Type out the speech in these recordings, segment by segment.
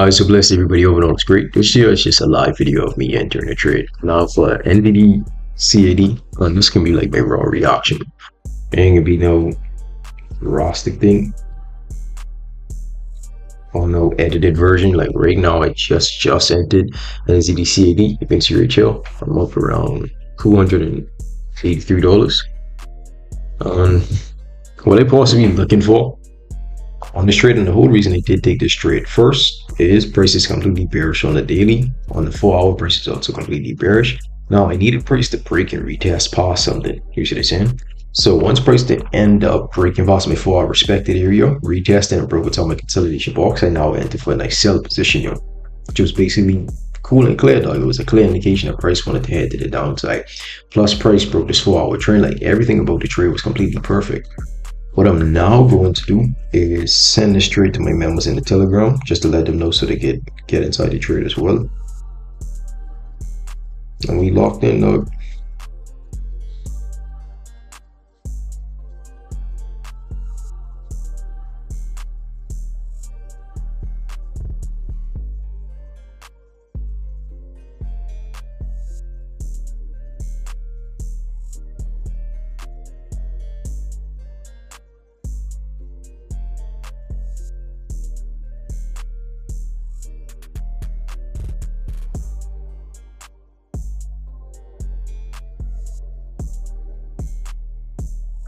So bless everybody over on the screen. This here is just a live video of me entering a trade. Now for NVD CAD, this can be like my raw reaction. It ain't gonna be no rustic thing or no edited version. Like right now, I just entered NZD CAD against UHL. I'm up around $283. What I possibly looking for on this trade, and the whole reason I did take this trade first is price is completely bearish on the daily. On the 4 hour, price is also completely bearish. Now I need a price to break and retest past something. You see what I'm saying? So once price to end up breaking past my 4 hour respected area, retesting and broke what's on my consolidation box, I now enter for a nice sell position here, which was basically cool and clear, dog. It was a clear indication that price wanted to head to the downside. Plus price broke this 4 hour trend. Like everything about the trade was completely perfect. What I'm now going to do is send this trade to my members in the Telegram just to let them know so they get inside the trade as well. And we locked in, dog.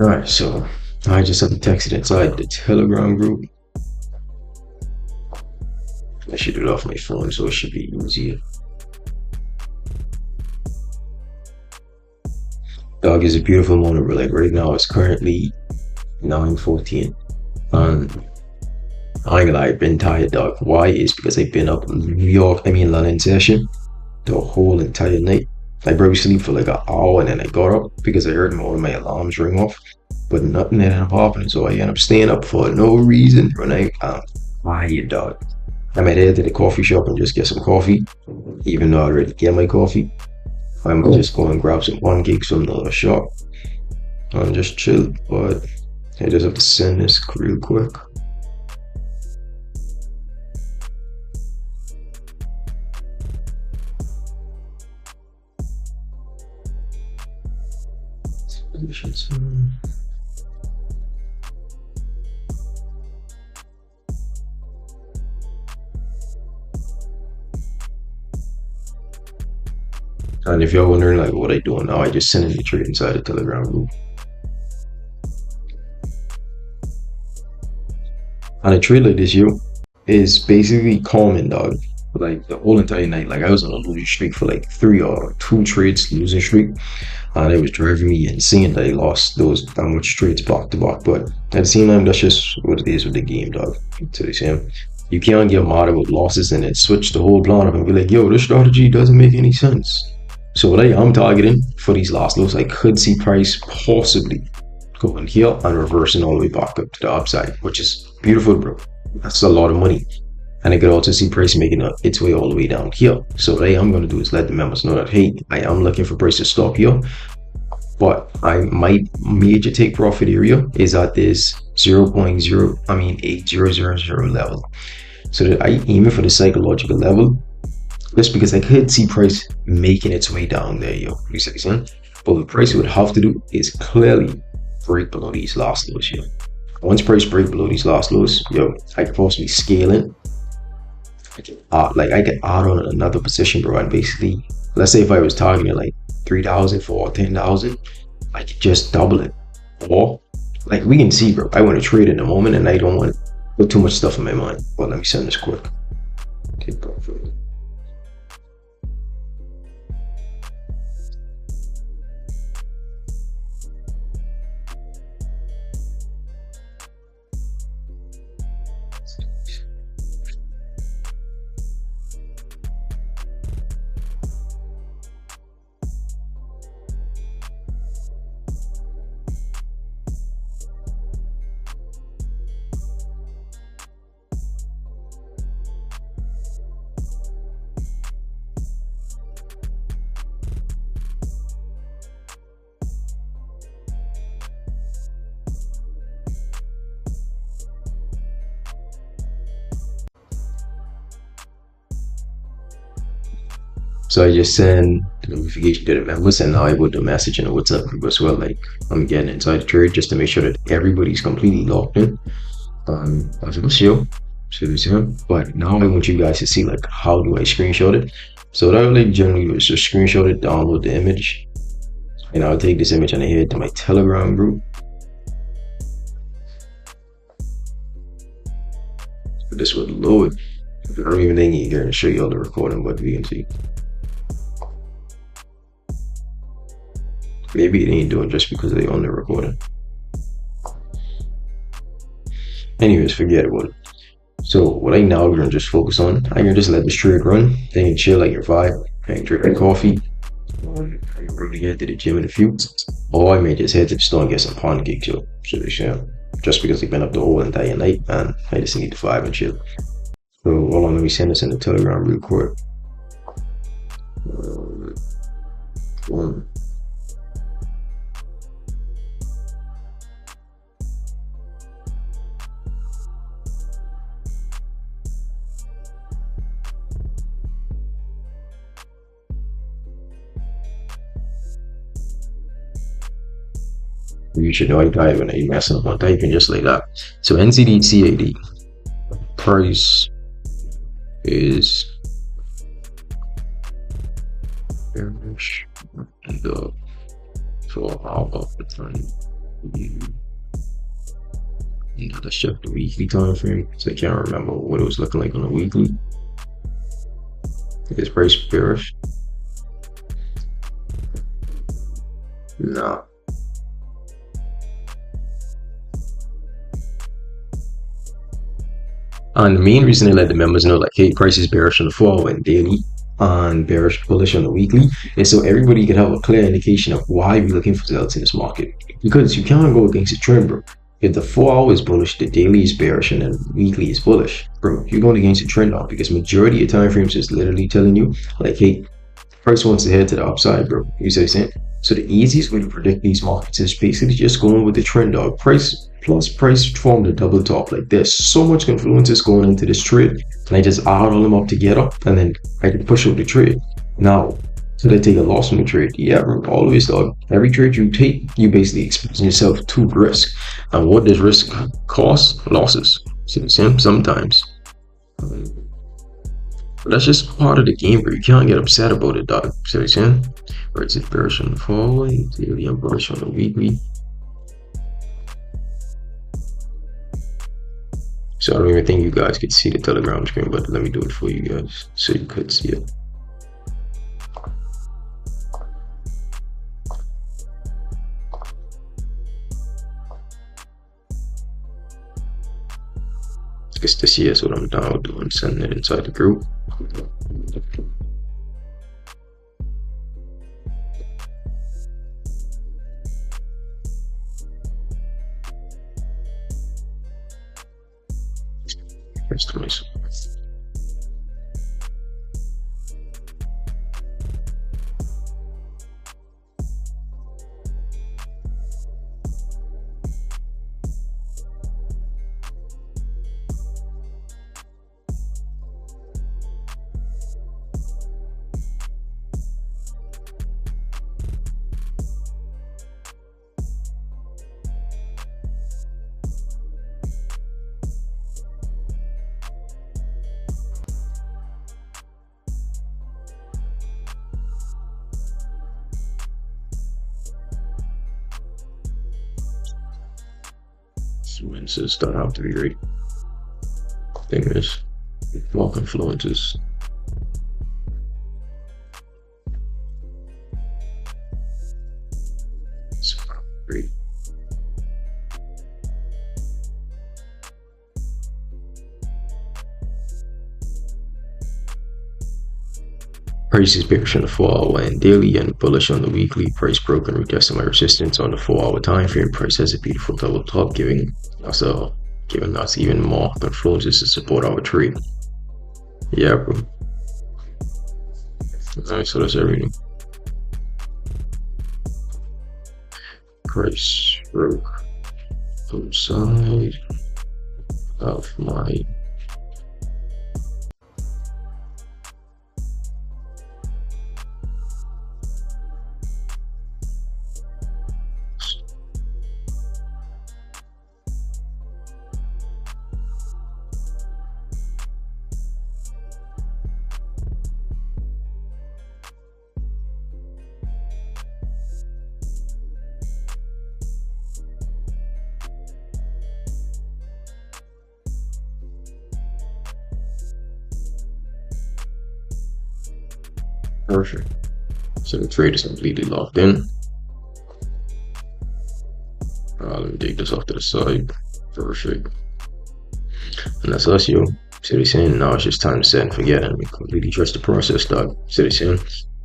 All right, so I just have to text it inside the Telegram group. I should do it off my phone, so it should be easier. Dog, is a beautiful morning, but like right now it's currently 9:14, and I ain't gonna lie, I've been tired, dog. Why? Is because I've been up London session the whole entire night. I probably sleep for like an hour and then I got up because I heard one of my alarms ring off, but nothing ended up happening. So I ended up staying up for no reason. When I'm tired, dog. I might head to the coffee shop and just get some coffee, even though I already get my coffee. I'm just going to grab some pancakes from the shop and just chill. But I just have to send this real quick. And if y'all wondering like what I do now, I just send in the trade inside the Telegram group. And a trade like this, is basically calming, dog. Like the whole entire night, like I was on a losing streak for like 3 or 2 trades losing streak, and it was driving me insane that I lost that much trades back to back. But at the same time, that's just what it is with the game, dog. To the same, you can't get mad about losses and then switch the whole plan up and be like, yo, this strategy doesn't make any sense. So what I am targeting for these last lows, I could see price possibly going here and reversing all the way back up to the upside, which is beautiful, bro. That's a lot of money. And I could also see price making its way all the way down here. So what I am going to do is let the members know that, hey, I am looking for price to stop here, but my major take profit area is at this 0.8000 level. So that I aim for the psychological level, just because I could see price making its way down there, yo. You see what I'm saying? But what price would have to do is clearly break below these last lows, yo. Once price break below these last lows, yo, I could possibly scale it. I could add on another position, bro, and basically, let's say if I was targeting like 3,000 for 10,000, I could just double it. Or like we can see, bro, I want to trade in a moment and I don't want to put too much stuff in my mind. But let me send this quick. Okay, perfect. So I just send the notification to the members, and now I put the message in the WhatsApp group as well. Like I'm getting inside the trade just to make sure that everybody's completely locked in. As a show, but now I want you guys to see like how do I screenshot it. So what I would like generally do is just screenshot it, download the image, and I'll take this image and I head to my Telegram group. So this would load. I don't even think you here to show you all the recording, but we can see. Maybe it ain't doing just because they own the recording. Anyways, forget about it. So what I now gonna just focus on, I can just let this trade run, then you chill like your vibe, I can drink my coffee, I can really head to the gym in a few, or I may just head to the store and get some pancakes, yo. So just because they've been up the whole entire night, man, I just need to vibe and chill. So hold on, let me send this in the Telegram real quick. Boom. You should know I type when you messing up on typing just like that. So NZD price is bearish and so how about the time you let's check the weekly time frame. So I can't remember what it was looking like on the weekly. Is price bearish? No. And the main reason they let the members know, like, hey, price is bearish on the 4-hour and daily, and bearish bullish on the weekly, is so everybody can have a clear indication of why we're looking for sales in this market. Because you can't go against the trend, bro. If the 4-hour is bullish, the daily is bearish, and then weekly is bullish, bro, you're going against the trend now, because majority of time frames is literally telling you, like, hey, price wants to head to the upside, bro. You see what I'm saying? So the easiest way to predict these markets is basically just going with the trend, dog. Price plus price formed a double top. Like there's so much confluences going into this trade, and I just add all them up together, and then I can push out the trade. Now, should I take a loss from the trade? Yeah, bro, always, dog. Every trade you take, you basically exposing yourself to risk. And what does risk cost? Losses. See what I'm saying? Sometimes. But that's just part of the game, bro. You can't get upset about it, dog. See what I'm saying? Or is it bearish on the following? Daily and bullish on the weekly. So I don't even think you guys could see the Telegram screen, but let me do it for you guys so you could see it. Guess this here is what I'm now doing, sending it inside the group. Customers. Influences don't have to be right. Thing is, walk influences. It's great. Price is bearish on the 4-hour and daily and bullish on the weekly. Price broken, retesting my resistance on the 4-hour time frame. Price has a beautiful double top, giving us even more influences to support our trade. Yeah, bro. Alright, so that's everything. Price broke outside of my Perfect. So the trade is completely locked in. Let me take this off to the side. Perfect. And that's us, yo. See what he's saying? Now it's just time to set and forget and completely trust the process, dog. See what he's saying?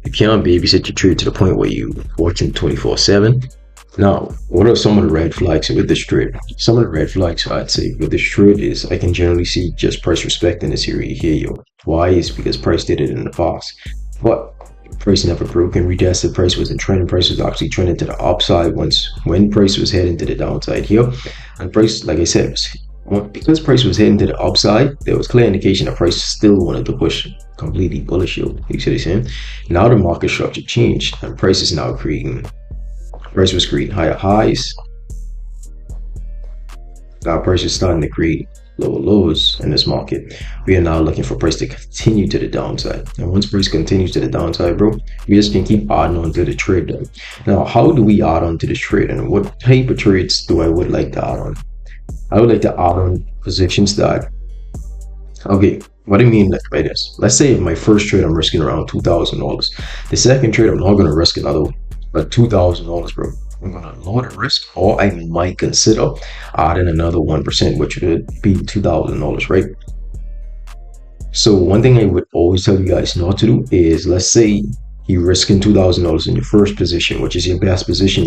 You can't babysit your trade to the point where you watching 24/7. Now, what are some of the red flags with this trade? Some of the red flags I'd say with this trade is I can generally see just price respect in this area here, yo. Why? Is because price did it in the past. But price never broke and retested. Price wasn't trending. Price was actually trending to the upside once when price was heading to the downside here. And price, like I said, because price was heading to the upside, there was clear indication that price still wanted to push completely bullish. You see what I'm saying? Now the market structure changed and price is now creating. Price was creating higher highs. Now price is starting to create lower lows in this market. We are now looking for price to continue to the downside. And once price continues to the downside, bro, we just can keep adding on to the trade. Then. Now, how do we add on to this trade? And what type of trades do I would like to add on? I would like to add on positions that, okay, what do you mean by this? Let's say my first trade I'm risking around $2,000. The second trade I'm not going to risk another $2,000, bro. I'm gonna lower the risk, or I might consider adding another 1%, which would be $2,000, right? So one thing I would always tell you guys not to do is, let's say you're risking $2,000 in your first position, which is your best position.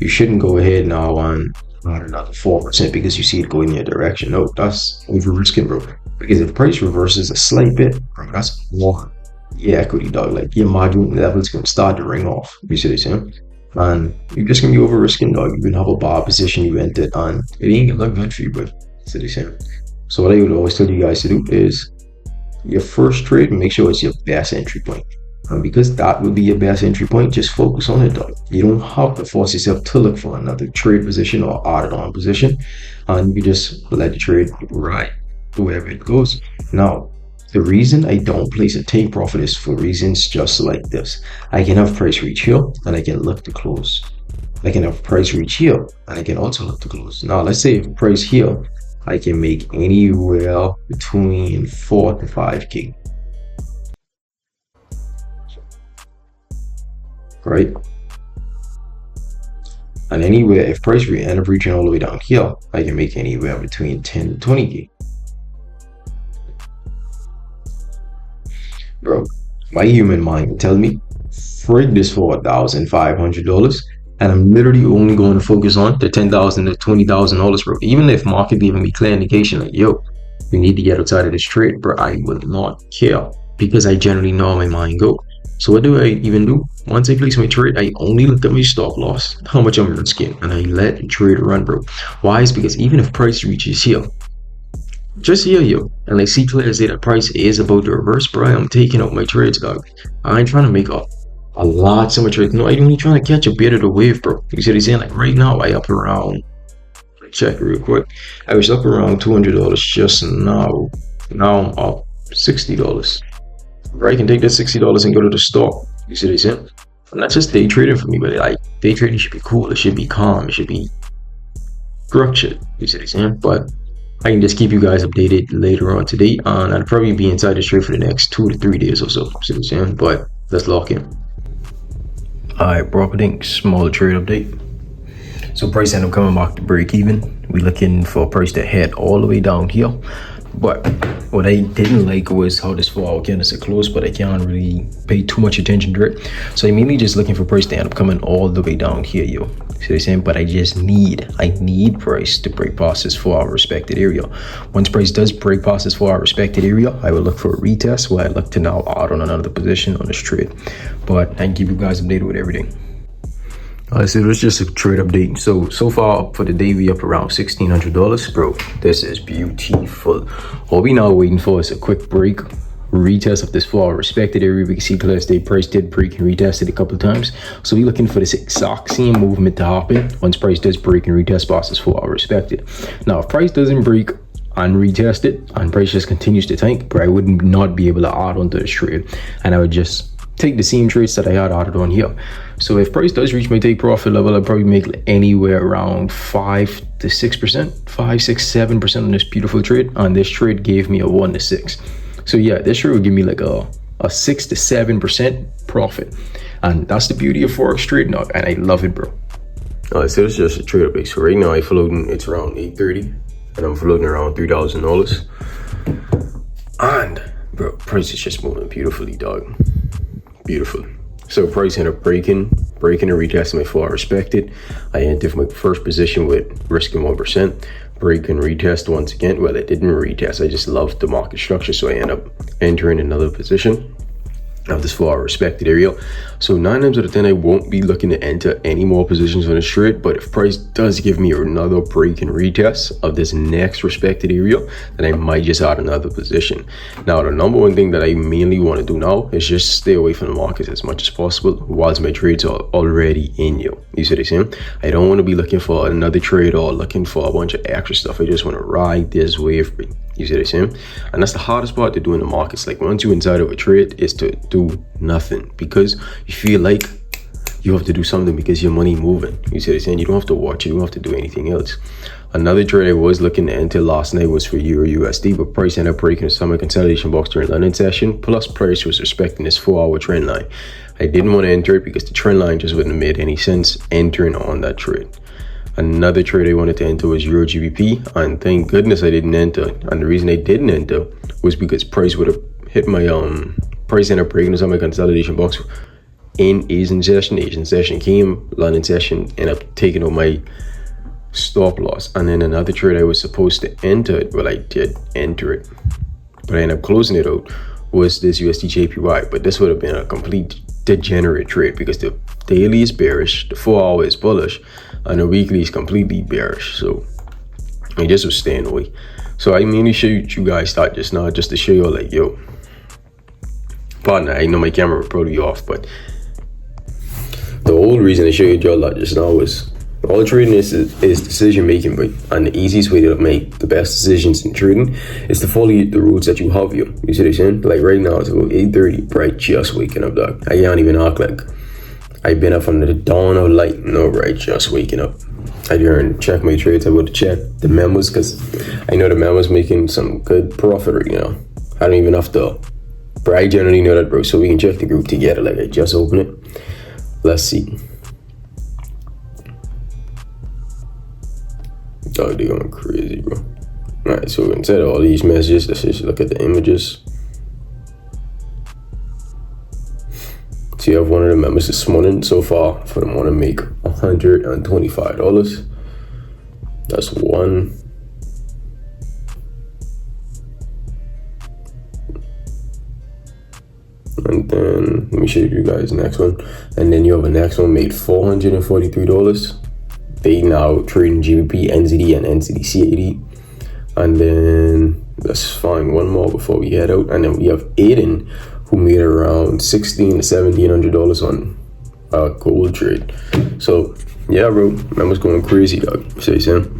You shouldn't go ahead now and add another 4% because you see it going in your direction. No, that's over risking, bro. Because if price reverses a slight bit, bro, that's more. Yeah, equity, dog. Like your margin level's gonna start to ring off. You see what I'm saying? And you're just gonna be over risking, dog. You can have a bad position you entered and it ain't gonna look good for you, but see what I'm saying? So what I would always tell you guys to do is your first trade, make sure it's your best entry point. And because that would be your best entry point, just focus on it, dog. You don't have to force yourself to look for another trade position or added on position. And you just let the trade ride wherever it goes. Now, the reason I don't place a take profit is for reasons just like this. I can have price reach here and I can look to close. I can have price reach here and I can also look to close. Now, let's say if price here, I can make anywhere between 4 to 5K. Right? And anywhere, if price end up reaching all the way down here, I can make anywhere between 10 to 20K. Bro, my human mind can tell me, frig this for $1,500, and I'm literally only going to focus on the $10,000 to $20,000, bro. Even if market giving me clear indication like, yo, we need to get outside of this trade, bro, I will not care because I generally know how my mind go. So what do I even do? Once I place my trade, I only look at my stop loss, how much I'm risking, and I let the trade run, bro. Why? Is because even if price reaches here, just here, yo, and I see clear as day that price is about to reverse, bro, I'm taking out my trades, dog. I ain't trying to make a lot so much trades. No, I'm only trying to catch a bit of the wave, bro. You see what I'm saying? Like right now, I up around, check real quick. I was up around $200 just now. Now I'm up $60. Right, I can take that $60 and go to the store. You see what I'm saying? And that's just day trading for me, but like day trading should be cool. It should be calm. It should be structured. You see what I'm saying? But I can just keep you guys updated later on today, and I'll probably be inside the trade for the next 2 to 3 days or so. See what I'm saying? But let's lock in. Alright, bro, I think small trade update. So price ended up coming back to break even. We're looking for price to head all the way down here. But what I didn't like was how this 4-hour candlestick closed, but I can't really pay too much attention to it. So I'm mainly just looking for price to end up coming all the way down here, yo. See what I'm saying? But I need price to break past this 4-hour respected area. Once price does break past this 4-hour respected area, I will look for a retest where I look to now add on another position on this trade. But I can keep you guys updated with everything. Alright, so it's just a trade update. So far for the day, we up around $1,600, bro. This is beautiful. All we now waiting for is a quick break, retest of this 4-hour respected area. We can see clear state price did break and retest it a couple of times. So we're looking for this exact same movement to happen once price does break and retest past this 4-hour respected. Now, if price doesn't break and retest it and price just continues to tank, bro, I would not be able to add onto this trade, and I would just take the same trades that I had added on here. So if price does reach my take profit level, I'll probably make anywhere around 5 to 6%, 5, 6, 7% on this beautiful trade. And this trade gave me a 1 to 6. So yeah, this trade would give me like a a 6 to 7% profit. And that's the beauty of Forex trading, dog, and I love it, bro. Alright, so it's just a trade base. So right now I'm floating, it's around 8:30 and I'm floating around $3,000. And bro, price is just moving beautifully, dog. Beautiful. So price ended up breaking and retesting my full. I respect it. I entered my first position with risking 1%. Break and retest once again. Well, it didn't retest. I just loved the market structure, so I ended up entering another position of this full respected area. So 9 times out of 10, I won't be looking to enter any more positions on this trade. But if price does give me another break and retest of this next respected area, then I might just add another position. Now, the number one thing that I mainly want to do now is just stay away from the markets as much as possible whilst my trades are already in you. You see what I'm saying? I don't want to be looking for another trade or looking for a bunch of extra stuff. I just want to ride this wave. You see what I'm saying? And that's the hardest part to do in the markets. Like once you're inside of a trade, is to do nothing because you feel like you have to do something because your money moving. You see what I'm saying? You don't have to watch it. You don't have to do anything else. Another trade I was looking to enter last night was for Euro USD, but price ended up breaking the summer consolidation box during London session. Plus price was respecting this 4-hour trend line. I didn't want to enter it because the trend line just wouldn't have made any sense entering on that trade. Another trade I wanted to enter was Euro GBP, and thank goodness I didn't enter. And the reason I didn't enter was because price would have hit my price ended up breaking on my consolidation box in Asian session. Asian session came, London session ended up taking out my stop loss. And then another trade I was supposed to enter it, well, I did enter it, but I ended up closing it out, was this USD JPY. But this would have been a complete degenerate trade because the daily is bearish, the 4-hour is bullish, and the weekly is completely bearish. So I just was staying away. So I mainly showed you guys that just now, just to show you all, like, yo, partner, I know my camera would probably off, but the whole reason I showed you all that just now was all trading is decision making, but and the easiest way to make the best decisions in trading is to follow the rules that you have here. You see what I'm saying? Like right now it's about 8:30, right? Just waking up, dog. I can't even act like I've been up from the dawn of light. No, right? Just waking up. I didn't check my trades. I would check the memos because I know the memos making some good profit right now. I don't even have to, but I generally know that, bro. So we can check the group together. Like I just open it. Let's see. Oh, they're going crazy, bro. Alright, so instead of all these messages, let's just look at the images. See, I've one of the members this morning. So far, for them want to make $125. That's one. And then let me show you guys the next one. And then you have a next one made $443. They now trading GBP, NZD, and NZD CAD. And then let's find one more before we head out. And then we have Aiden, who made around $1,600 to $1,700 on a gold trade. So yeah, bro, man was going crazy, dog. So you see, and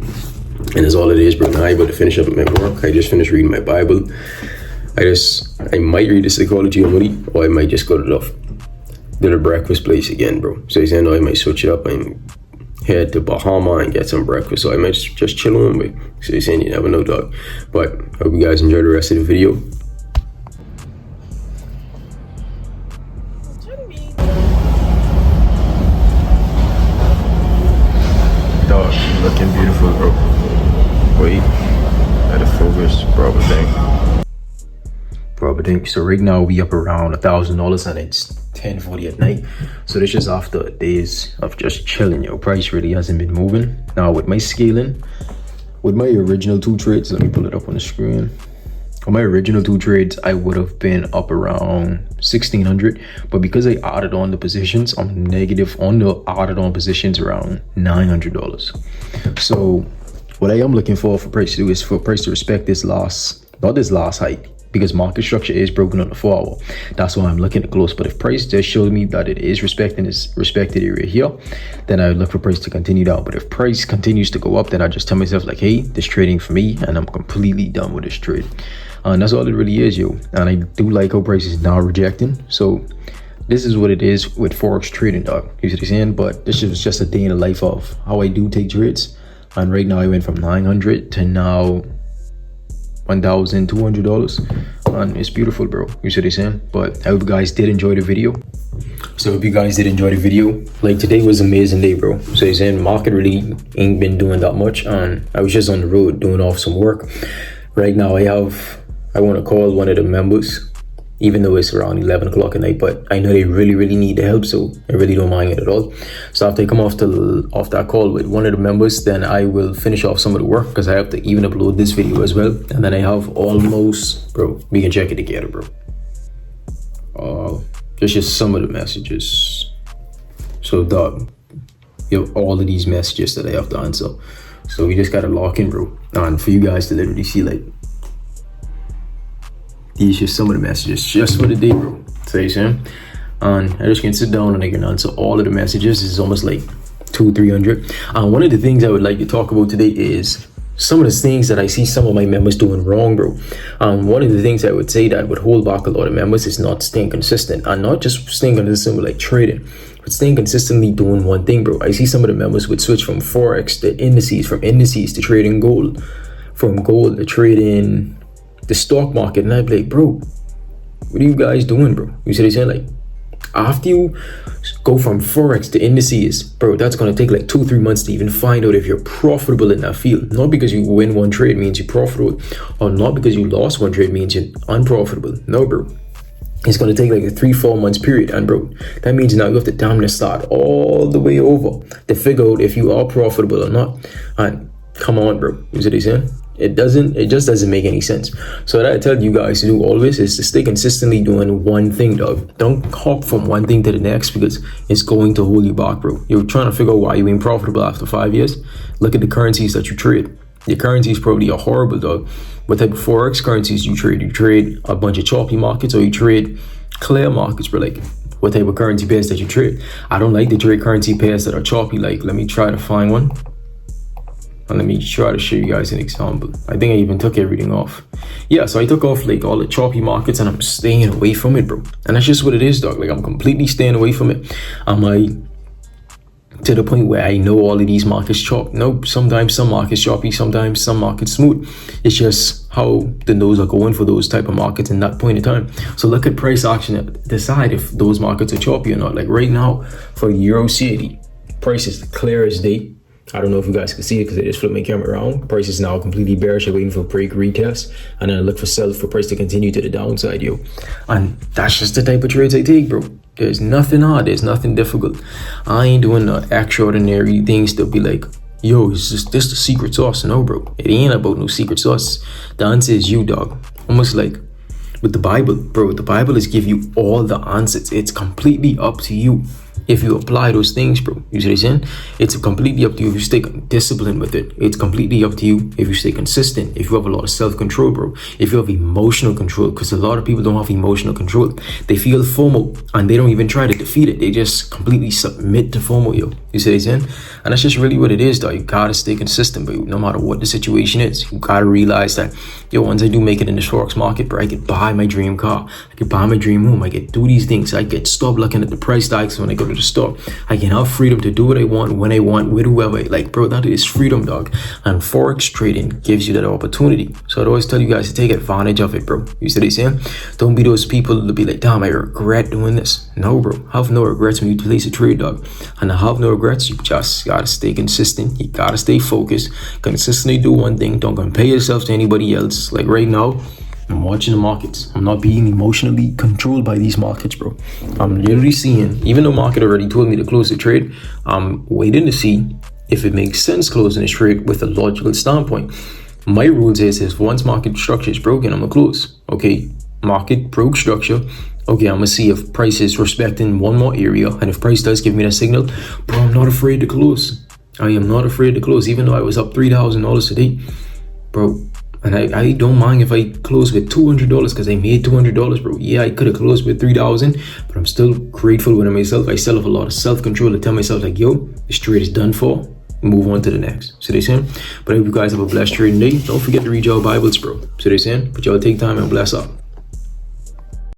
that's all it is, bro. Now I'm about to finish up my work. I just finished reading my Bible. I might read the Psychology of Money, or I might just go to the breakfast place again, bro. So you see, I might switch it up and head to Bahama and get some breakfast. So I might just chill on, but so you're saying you never know, dog. But I hope you guys enjoy the rest of the video. Dog, looking beautiful, bro. Wait, let it focus, proper thing. So right now we up around $1,000 and it's 10:40 at night. So this is after days of just chilling. Your price really hasn't been moving. Now with my scaling, with my original 2 trades, let me pull it up on the screen. On my original 2 trades, I would have been up around 1,600, but because I added on the positions, I'm negative on the added on positions around $900. So what I am looking for price to do is for price to respect this last, not this last height, because market structure is broken on the 4-hour. That's why I'm looking to close. But if price just shows me that it is respecting this respected area here, then I would look for price to continue down. But if price continues to go up, then I just tell myself like, hey, this trading for me, and I'm completely done with this trade. And that's all it really is, yo. And I do like how price is now rejecting. So this is what it is with Forex trading, dog. You see what I'm saying? But this is just a day in the life of how I do take trades. And right now I went from 900 to now $1,200. and it's beautiful, bro. You see what I'm saying? But I hope you guys did enjoy the video. So if you guys did enjoy the video, like today was an amazing day, bro. So you're saying market really ain't been doing that much, and I was just on the road doing off some work. Right now I want to call one of the members, even though it's around 11 o'clock at night, but I know they really need the help, so I really don't mind it at all. So after I come off that call with one of the members, then I will finish off some of the work, because I have to even upload this video as well. And then I have almost, bro, we can check it together, bro. Just some of the messages. So dog, you have all of these messages that I have to answer. So we just gotta lock in, bro. And for you guys to literally see, like, these just some of the messages just for the day, bro. So you see, and I just can sit down and I can answer all of the messages. It's almost like 200-300. And one of the things I would like to talk about today is some of the things that I see some of my members doing wrong, bro. And one of the things I would say that would hold back a lot of members is not staying consistent, and not just staying consistent with like trading, but staying consistently doing one thing, bro. I see some of the members would switch from Forex to indices, from indices to trading gold, from gold to trading the stock market. And I'd be like, bro, what are you guys doing, bro? You see what I'm saying? Like, after you go from Forex to indices, bro, that's going to take like 2-3 months to even find out if you're profitable in that field. Not because you win one trade means you're profitable, or not because you lost one trade means you're unprofitable. No, bro. It's going to take like a 3-4 months period. And bro, that means now you have to damn near start all the way over to figure out if you are profitable or not. And come on, bro. You see what I'm saying? It just doesn't make any sense. So what I tell you guys to do always is to stay consistently doing one thing, dog. Don't hop from one thing to the next, because it's going to hold you back, bro. You're trying to figure out why you ain't profitable after 5 years. Look at the currencies that you trade. Your currencies probably are horrible, dog. What type of Forex currencies you trade? You trade a bunch of choppy markets, or you trade clear markets, bro? Like, what type of currency pairs that you trade? I don't like to trade currency pairs that are choppy. Like, let me try to find one. And let me try to show you guys an example. I think I even took everything off. Yeah, so I took off like all the choppy markets, and I'm staying away from it, bro. And that's just what it is, dog. Like, I'm completely staying away from it. Am I to the point where I know all of these markets chop? Nope. Sometimes some markets choppy, sometimes some markets smooth. It's just how the nose are going for those type of markets in that point in time. So look at price action and decide if those markets are choppy or not. Like right now for Euro CAD, price is clear as day. I don't know if you guys can see it because I just flipped my camera around. Price is now completely bearish. I'm waiting for break retest, and then I look for sell for price to continue to the downside, yo. And that's just the type of trades I take, bro. There's nothing hard. There's nothing difficult. I ain't doing the extraordinary things to be like, yo, is this the secret sauce? No, bro. It ain't about no secret sauce. The answer is you, dog. Almost like with the Bible, bro. The Bible is give you all the answers. It's completely up to you. If you apply those things, bro, you see what I'm saying? It's completely up to you if you stay disciplined with it. It's completely up to you if you stay consistent, if you have a lot of self-control, bro, if you have emotional control, because a lot of people don't have emotional control. They feel FOMO and they don't even try to defeat it. They just completely submit to FOMO, yo. You see what I'm saying? And that's just really what it is, though. You gotta stay consistent, bro, no matter what the situation is. You gotta realize that, yo, once I do make it in the Forex market, bro, I can buy my dream car, I can buy my dream home, I can do these things, I can stop looking at the price tags when I go to the store. I can have freedom to do what I want, when I want, with whoever. Like, bro, that is freedom, dog. And Forex trading gives you that opportunity. So I'd always tell you guys to take advantage of it, bro. You see what I'm saying? Don't be those people to be like, damn, I regret doing this. No, bro. Have no regrets when you place a trade, dog. And to have no regrets, you just gotta stay consistent. You gotta stay focused. Consistently do one thing. Don't compare yourself to anybody else. Like right now, I'm watching the markets. I'm not being emotionally controlled by these markets, bro. I'm literally seeing, even though market already told me to close the trade, I'm waiting to see if it makes sense closing this trade with a logical standpoint. My rules is if once market structure is broken, I'm gonna close. Okay, market broke structure. Okay, I'm gonna see if price is respecting one more area, and if price does give me that signal, bro, I'm not afraid to close. I am not afraid to close, even though I was up $3,000 today, bro. And I don't mind if I close with $200 because I made $200, bro. Yeah, I could have closed with 3,000, but I'm still grateful with myself. I still have a lot of self-control to tell myself like, yo, this trade is done for. Move on to the next. So they saying? But I hope you guys have a blessed trading day. Don't forget to read your Bibles, bro. So they saying? But y'all take time and bless up.